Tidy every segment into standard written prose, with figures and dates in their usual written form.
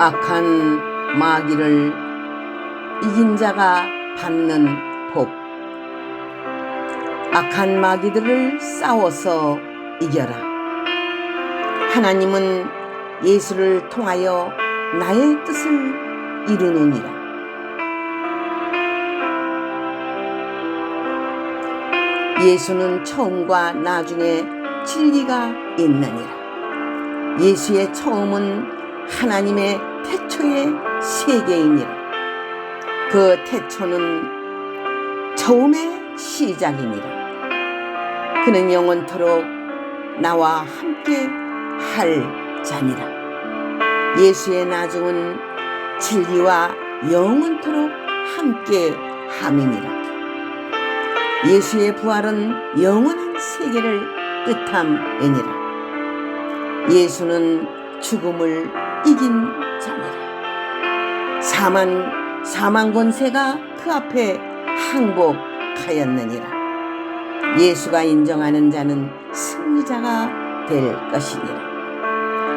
악한 마귀를 이긴 자가 받는 복. 악한 마귀들을 싸워서 이겨라. 하나님은 예수를 통하여 나의 뜻을 이루느니라. 예수는 처음과 나중에 진리가 있느니라. 예수의 처음은 하나님의 태초의 세계이니라. 그 태초는 처음의 시작이니라. 그는 영원토록 나와 함께 할 자니라. 예수의 나중은 진리와 영원토록 함께 함이니라. 예수의 부활은 영원한 세계를 뜻함이니라. 예수는 죽음을 이긴 자니라. 사망 권세가 그 앞에 항복하였느니라. 예수가 인정하는 자는 승리자가 될 것이니라.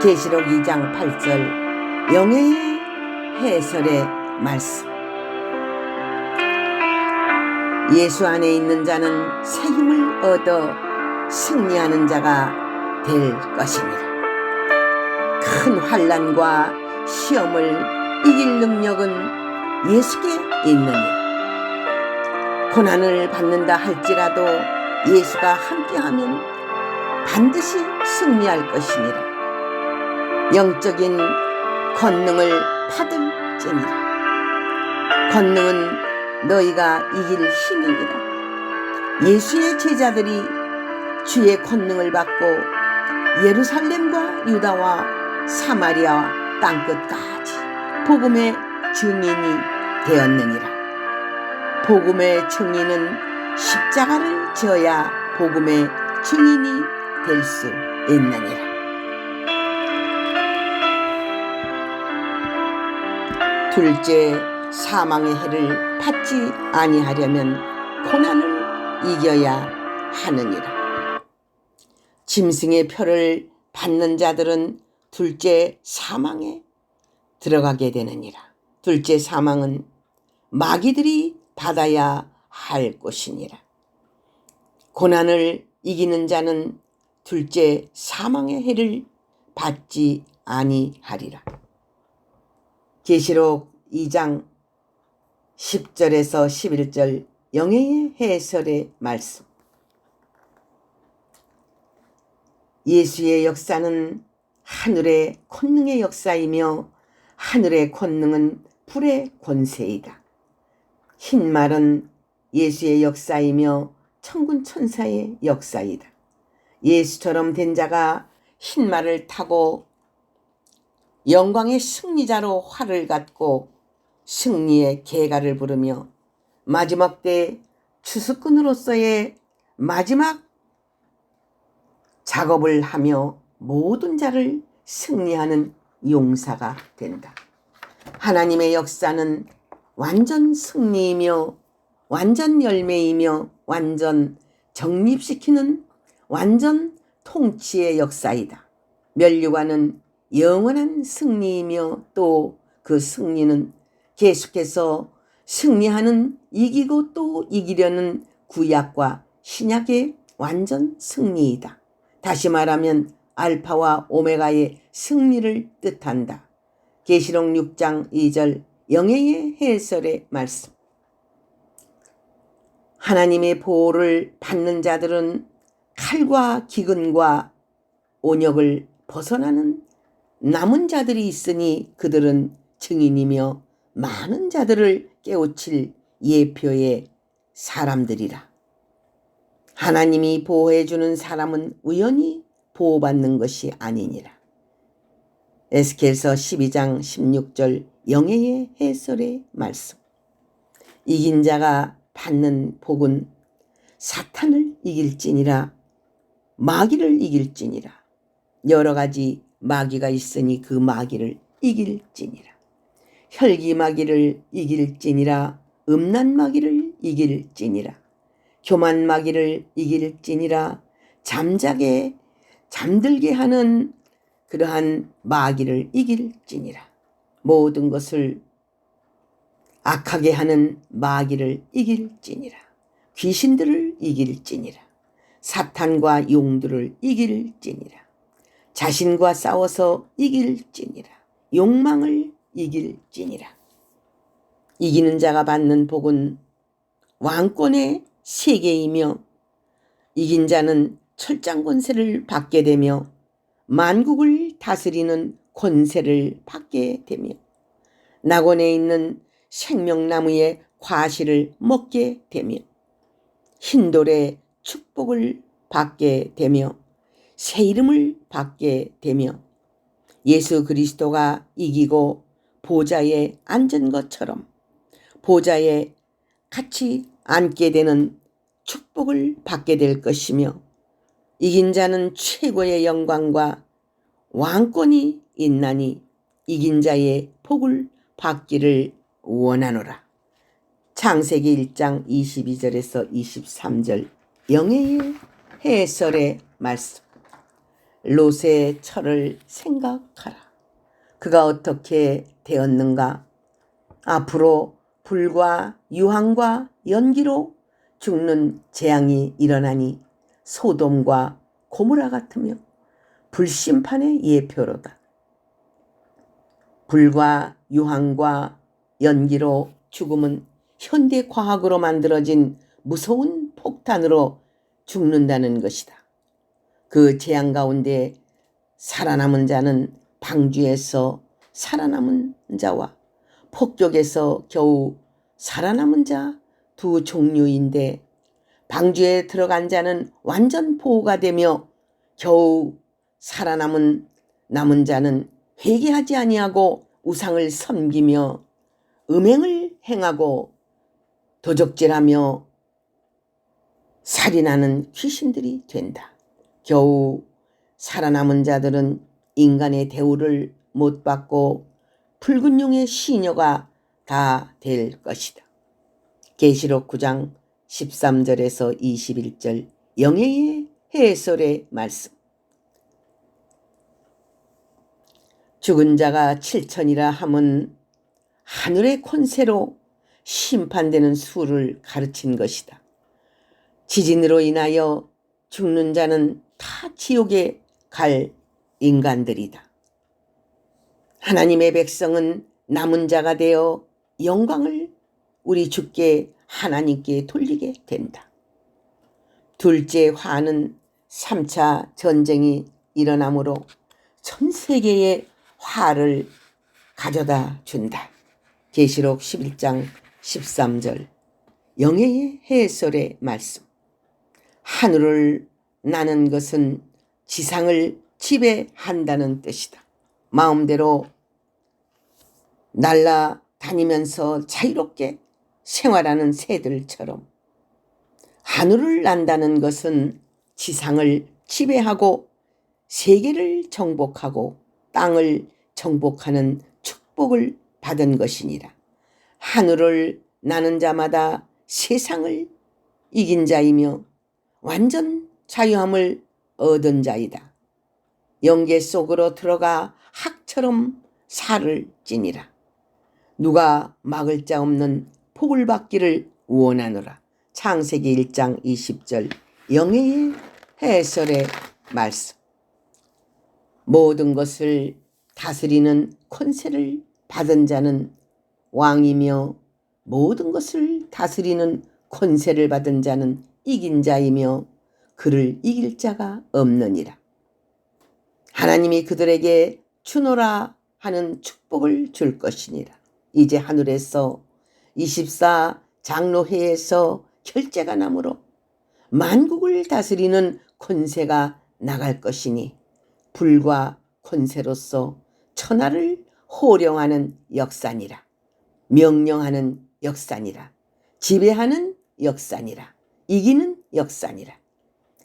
계시록 2장 8절 영예의 해설의 말씀. 예수 안에 있는 자는 새 힘을 얻어 승리하는 자가 될 것입니다. 큰 환난과 시험을 이길 능력은 예수께 있느니라. 고난을 받는다 할지라도 예수가 함께하면 반드시 승리할 것이니라. 영적인 권능을 받을지니라. 권능은 너희가 이길 힘이니라. 예수의 제자들이 주의 권능을 받고 예루살렘과 유다와 사마리아 땅끝까지 복음의 증인이 되었느니라. 복음의 증인은 십자가를 져야 복음의 증인이 될 수 있느니라. 둘째, 사망의 해를 받지 아니하려면 고난을 이겨야 하느니라. 짐승의 표를 받는 자들은 둘째 사망에 들어가게 되느니라. 둘째 사망은 마귀들이 받아야 할 것이니라. 고난을 이기는 자는 둘째 사망의 해를 받지 아니하리라. 계시록 2장 10절에서 11절 영예의 해설의 말씀. 예수의 역사는 하늘의 권능의 역사이며 하늘의 권능은 불의 권세이다. 흰 말은 예수의 역사이며 천군 천사의 역사이다. 예수처럼 된 자가 흰 말을 타고 영광의 승리자로 활을 갖고 승리의 계가를 부르며 마지막 때 추수꾼으로서의 마지막 작업을 하며 모든 자를 승리하는 용사가 된다. 하나님의 역사는 완전 승리이며 완전 열매이며 완전 정립시키는 완전 통치의 역사이다. 면류관은 영원한 승리이며 또 그 승리는 계속해서 승리하는 이기고 또 이기려는 구약과 신약의 완전 승리이다. 다시 말하면 알파와 오메가의 승리를 뜻한다. 계시록 6장 2절 영예의 해설의 말씀. 하나님의 보호를 받는 자들은 칼과 기근과 온역을 벗어나는 남은 자들이 있으니 그들은 증인이며 많은 자들을 깨우칠 예표의 사람들이라. 하나님이 보호해주는 사람은 우연히 보호받는 것이 아니니라. 에스겔서 12장 16절 영예의 해설의 말씀. 이긴 자가 받는 복은 사탄을 이길지니라, 마귀를 이길지니라. 여러 가지 마귀가 있으니 그 마귀를 이길지니라. 혈기 마귀를 이길지니라. 음란 마귀를 이길지니라. 교만 마귀를 이길지니라. 잠들게 하는 그러한 마귀를 이길지니라. 모든 것을 악하게 하는 마귀를 이길지니라. 귀신들을 이길지니라. 사탄과 용들을 이길지니라. 자신과 싸워서 이길지니라. 욕망을 이길지니라. 이기는 자가 받는 복은 왕권의 세계이며 이긴 자는 철장 권세를 받게 되며 만국을 다스리는 권세를 받게 되며 낙원에 있는 생명나무의 과실을 먹게 되며 흰돌의 축복을 받게 되며 새 이름을 받게 되며 예수 그리스도가 이기고 보좌에 앉은 것처럼 보좌에 같이 앉게 되는 축복을 받게 될 것이며 이긴 자는 최고의 영광과 왕권이 있나니 이긴 자의 복을 받기를 원하노라. 창세기 1장 22절에서 23절 영예의 해설의 말씀. 롯의 철을 생각하라. 그가 어떻게 되었는가? 앞으로 불과 유황과 연기로 죽는 재앙이 일어나니 소돔과 고모라 같으며 불심판의 예표로다. 불과 유황과 연기로 죽음은 현대 과학으로 만들어진 무서운 폭탄으로 죽는다는 것이다. 그 재앙 가운데 살아남은 자는 방주에서 살아남은 자와 폭격에서 겨우 살아남은 자 두 종류인데 방주에 들어간 자는 완전 보호가 되며 겨우 살아남은 남은 자는 회개하지 아니하고 우상을 섬기며 음행을 행하고 도적질하며 살인하는 귀신들이 된다. 겨우 살아남은 자들은 인간의 대우를 못 받고 붉은 용의 시녀가 다 될 것이다. 계시록 9장 13절에서 21절 영예의 해설의 말씀. 죽은 자가 7천이라 함은 하늘의 권세로 심판되는 수를 가르친 것이다. 지진으로 인하여 죽는 자는 다 지옥에 갈 인간들이다. 하나님의 백성은 남은 자가 되어 영광을 우리 주께 하나님께 돌리게 된다. 둘째 화는 3차 전쟁이 일어나므로 전 세계에 화를 가져다 준다. 계시록 11장 13절 영예의 해설의 말씀. 하늘을 나는 것은 지상을 지배한다는 뜻이다. 마음대로 날아다니면서 자유롭게 생활하는 새들처럼 하늘을 난다는 것은 지상을 지배하고 세계를 정복하고 땅을 정복하는 축복을 받은 것이니라. 하늘을 나는 자마다 세상을 이긴 자이며 완전 자유함을 얻은 자이다. 영계 속으로 들어가 학처럼 살을 지니라. 누가 막을 자 없는 복을 받기를 원하노라. 창세기 1장 20절 영예의 해설의 말씀. 모든 것을 다스리는 권세를 받은 자는 왕이며 모든 것을 다스리는 권세를 받은 자는 이긴 자이며 그를 이길 자가 없느니라. 하나님이 그들에게 주노라 하는 축복을 줄 것이니라. 이제 하늘에서 24 장로회에서 결제가 나므로 만국을 다스리는 권세가 나갈 것이니 불과 권세로서 천하를 호령하는 역사니라. 명령하는 역사니라. 지배하는 역사니라. 이기는 역사니라.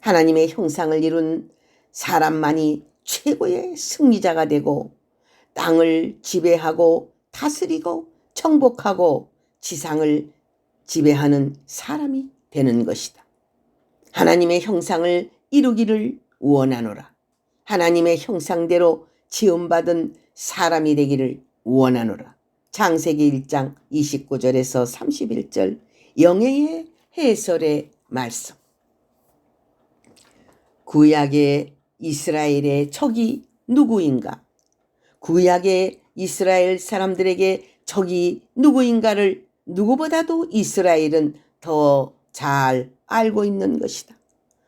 하나님의 형상을 이룬 사람만이 최고의 승리자가 되고 땅을 지배하고 다스리고 정복하고 지상을 지배하는 사람이 되는 것이다. 하나님의 형상을 이루기를 원하노라. 하나님의 형상대로 지음받은 사람이 되기를 원하노라. 창세기 1장 29절에서 31절 영예의 해설의 말씀. 구약의 이스라엘의 적이 누구인가? 구약의 이스라엘 사람들에게 적이 누구인가를 누구보다도 이스라엘은 더 잘 알고 있는 것이다.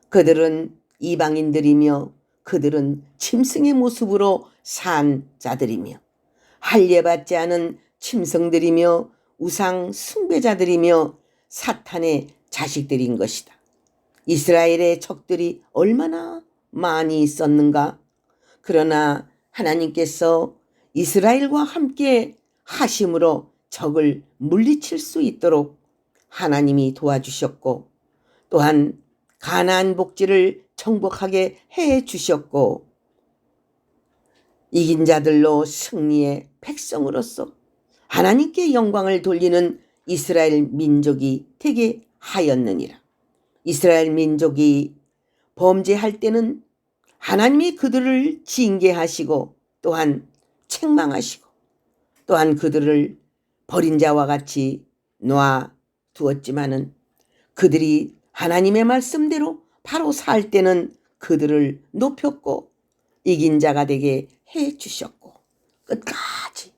그들은 이방인들이며 그들은 짐승의 모습으로 산 자들이며 할례받지 않은 짐승들이며 우상 숭배자들이며 사탄의 자식들인 것이다. 이스라엘의 적들이 얼마나 많이 있었는가? 그러나 하나님께서 이스라엘과 함께 하심으로 적을 물리칠 수 있도록 하나님이 도와주셨고, 또한 가나안 복지를 정복하게 해 주셨고, 이긴 자들로 승리의 백성으로서 하나님께 영광을 돌리는 이스라엘 민족이 되게 하였느니라. 이스라엘 민족이 범죄할 때는 하나님이 그들을 징계하시고 또한 책망하시고 또한 그들을 버린 자와 같이 놔 두었지만은 그들이 하나님의 말씀대로 바로 살 때는 그들을 높였고 이긴 자가 되게 해 주셨고 끝까지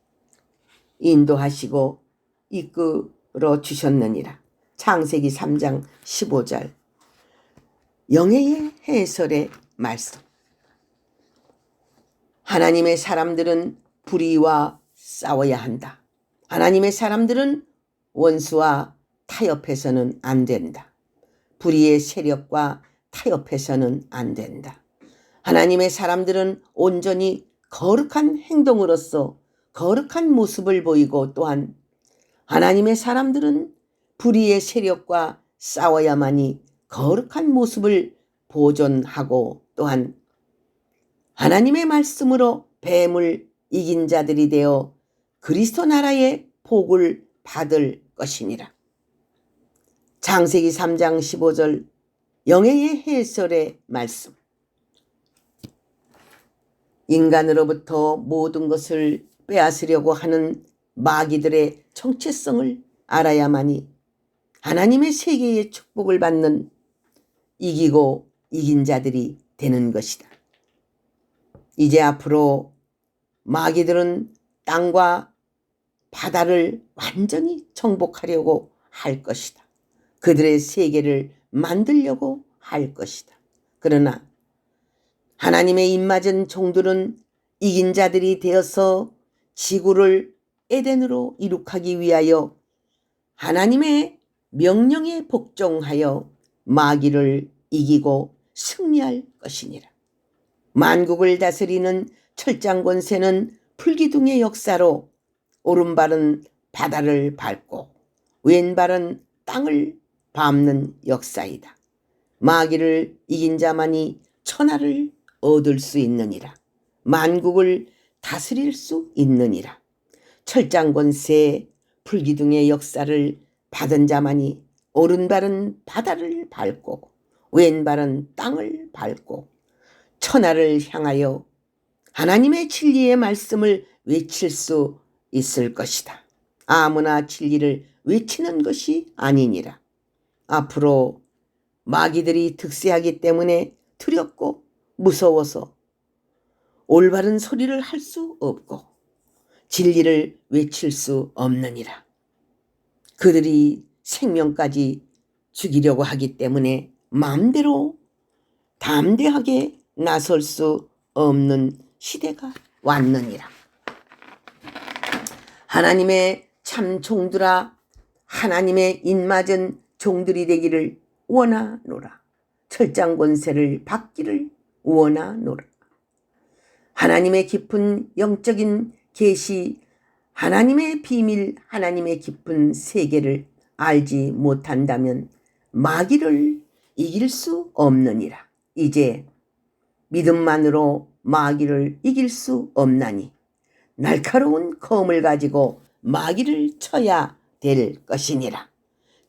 인도하시고 이끌어 주셨느니라. 창세기 3장 15절 영예의 해설의 말씀. 하나님의 사람들은 불의와 싸워야 한다. 하나님의 사람들은 원수와 타협해서는 안 된다. 불의의 세력과 타협해서는 안 된다. 하나님의 사람들은 온전히 거룩한 행동으로서 거룩한 모습을 보이고 또한 하나님의 사람들은 불의의 세력과 싸워야만이 거룩한 모습을 보존하고 또한 하나님의 말씀으로 뱀을 이긴 자들이 되어 그리스도 나라의 복을 받을 것이니라. 창세기 3장 15절 영예의 해설의 말씀. 인간으로부터 모든 것을 빼앗으려고 하는 마귀들의 정체성을 알아야만이 하나님의 세계의 축복을 받는 이기고 이긴 자들이 되는 것이다. 이제 앞으로 마귀들은 땅과 바다를 완전히 정복하려고 할 것이다. 그들의 세계를 만들려고 할 것이다. 그러나 하나님의 입맞은 종들은 이긴 자들이 되어서 지구를 에덴으로 이룩하기 위하여 하나님의 명령에 복종하여 마귀를 이기고 승리할 것이니라. 만국을 다스리는 철장 권세는 풀기둥의 역사로 오른발은 바다를 밟고 왼발은 땅을 밟는 역사이다. 마귀를 이긴 자만이 천하를 얻을 수 있느니라. 만국을 다스릴 수 있느니라. 철장 권세 풀기둥의 역사를 받은 자만이 오른발은 바다를 밟고 왼발은 땅을 밟고 천하를 향하여 하나님의 진리의 말씀을 외칠 수 있을 것이다. 아무나 진리를 외치는 것이 아니니라. 앞으로 마귀들이 득세하기 때문에 두렵고 무서워서 올바른 소리를 할 수 없고 진리를 외칠 수 없느니라. 그들이 생명까지 죽이려고 하기 때문에 마음대로 담대하게 나설 수 없는 시대가 왔느니라. 하나님의 참 종들아, 하나님의 입맞은 종들이 되기를 원하노라. 철장 권세를 받기를 원하노라. 하나님의 깊은 영적인 계시, 하나님의 비밀, 하나님의 깊은 세계를 알지 못한다면 마귀를 이길 수 없느니라. 이제 믿음만으로 마귀를 이길 수 없나니 날카로운 검을 가지고 마귀를 쳐야 될 것이니라.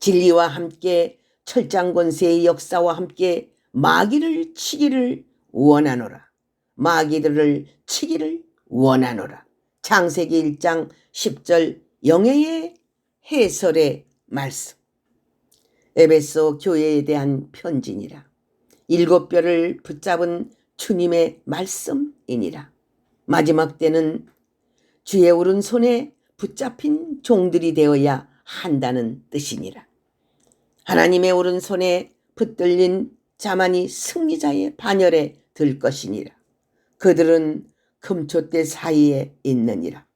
진리와 함께 철장 권세의 역사와 함께 마귀를 치기를 원하노라. 마귀들을 치기를 원하노라. 창세기 1장 10절 영예의 해설의 말씀. 에베소 교회에 대한 편지니라. 7뼈를 붙잡은 주님의 말씀이니라. 마지막 때는 주의 오른손에 붙잡힌 종들이 되어야 한다는 뜻이니라. 하나님의 오른손에 붙들린 자만이 승리자의 반열에 들 것이니라. 그들은 금초대 사이에 있느니라.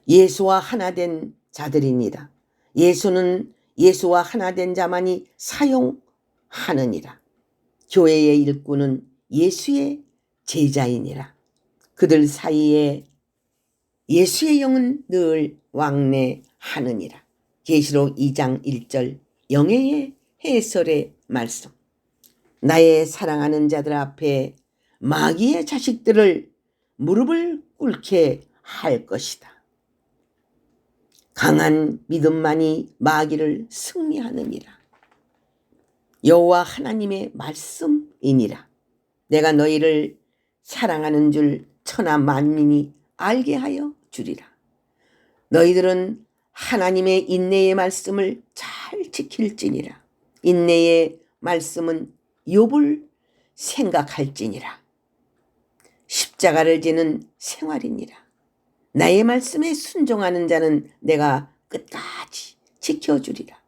예수와 하나 된 자들이니라. 예수는 예수와 하나 된 자만이 사용하느니라. 교회의 일꾼은 예수의 제자이니라. 그들 사이에 예수의 영은 늘 왕래하느니라. 계시록 2장 1절 영예의 해설의 말씀. 나의 사랑하는 자들 앞에 마귀의 자식들을 무릎을 꿇게 할 것이다. 강한 믿음만이 마귀를 승리하느니라. 여호와 하나님의 말씀이니라. 내가 너희를 사랑하는 줄 천하 만민이 알게 하여 주리라. 너희들은 하나님의 인내의 말씀을 잘 지킬지니라. 인내의 말씀은 욥을 생각할지니라. 십자가를 지는 생활이니라. 나의 말씀에 순종하는 자는 내가 끝까지 지켜주리라.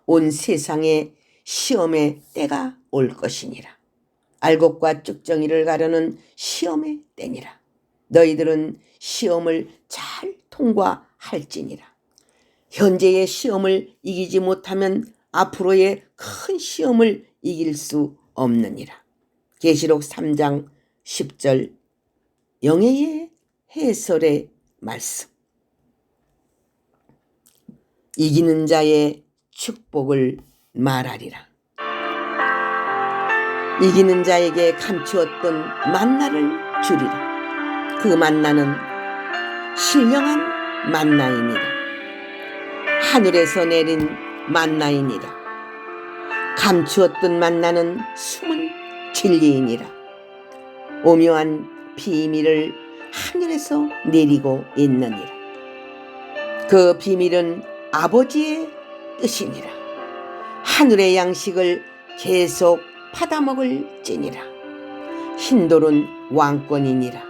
온 세상에 시험의 때가 올 것이니라. 알곡과 쭉정이를 가르는 시험의 때니라. 너희들은 시험을 잘 통과할지니라. 현재의 시험을 이기지 못하면 앞으로의 큰 시험을 이길 수 없느니라. 계시록 3장 10절 영예의 해설의 말씀. 이기는 자의 축복을 말하리라. 이기는 자에게 감추었던 만나를 주리라. 그 만나는 신령한 만나이니라. 하늘에서 내린 만나이니라. 감추었던 만나는 숨은 진리이니라. 오묘한 비밀을 하늘에서 내리고 있느니라. 그 비밀은 아버지의 뜻이니라. 하늘의 양식을 계속 받아먹을지니라. 흰돌은 왕권이니라.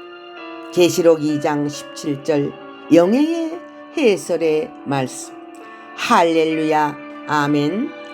계시록 2장 17절 영예의 해설의 말씀. 할렐루야 아멘.